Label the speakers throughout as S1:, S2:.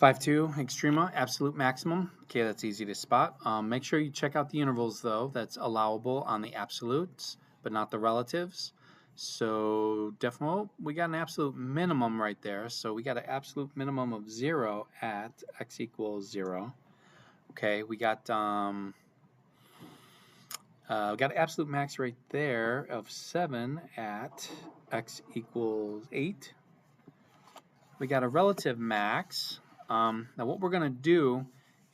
S1: 5-2, Extrema, absolute maximum. Okay, that's easy to spot. Make sure you check out the intervals, though. That's allowable on the absolutes, but not the relatives. So definitely, we got an absolute minimum right there. So we got an absolute minimum of 0 at x equals 0. Okay, we got an absolute max right there of 7 at x equals 8. We got a relative max. Now what we're going to do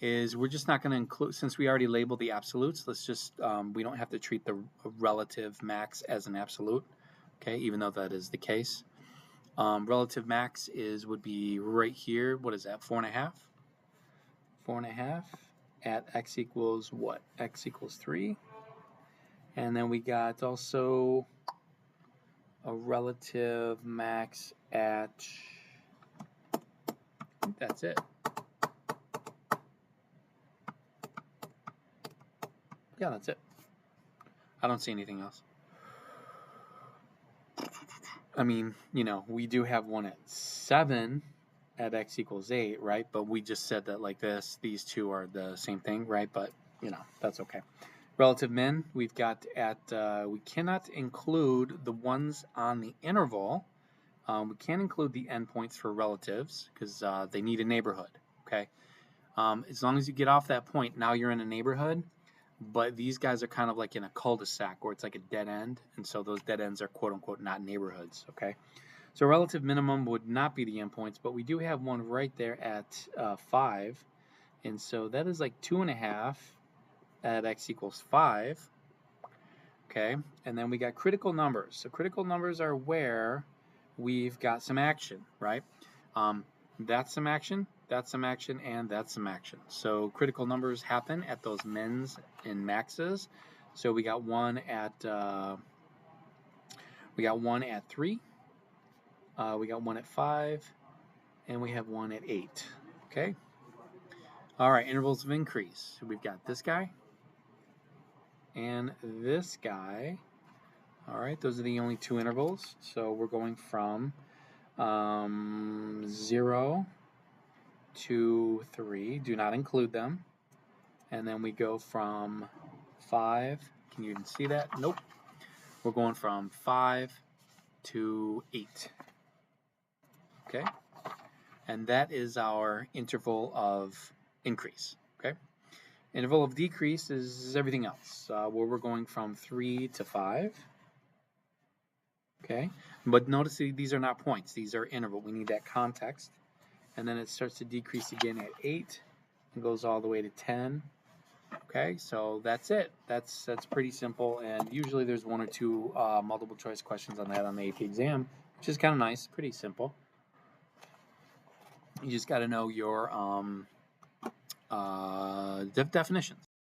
S1: is we're just not going to include, since we already labeled the absolutes, let's just, we don't have to treat the relative max as an absolute, okay, even though that is the case. Relative max would be right here. What is that, 4.5? 4.5 at x equals what? X equals 3. And then we got also a relative max at, that's it. Yeah, that's it. I don't see anything else. I mean, you know, we do have one at 7 at x equals 8, right? But we just said that like this, these two are the same thing, right? But, you know, that's okay. Relative min, we've got at, we cannot include the ones on the interval. We can't include the endpoints for relatives because they need a neighborhood, okay? As long as you get off that point, now you're in a neighborhood. But these guys are kind of like in a cul-de-sac where it's like a dead end, and so those dead ends are quote-unquote not neighborhoods, okay? So relative minimum would not be the endpoints, but we do have one right there at 5, and so that is like 2.5 at x equals 5, okay? And then we got critical numbers. So critical numbers are where we've got some action, right? That's some action, that's some action, and that's some action. So critical numbers happen at those mins and maxes. So we got one at 3. We got one at 5, and we have one at 8. Okay. All right. Intervals of increase. So we've got this guy and this guy. All right. Those are the only two intervals. So we're going from 0 to 3. Do not include them. And then we go from 5. Can you even see that? Nope. We're going from 5 to 8. Okay? And that is our interval of increase. Okay? Interval of decrease is everything else, where we're going from 3 to 5. Okay? But notice these are not points. These are interval. We need that context. And then it starts to decrease again at 8 and goes all the way to 10. Okay, so that's it. That's pretty simple, and usually there's 1 or 2 multiple choice questions on that on the AP exam, which is kind of nice. Pretty simple. You just got to know your definitions.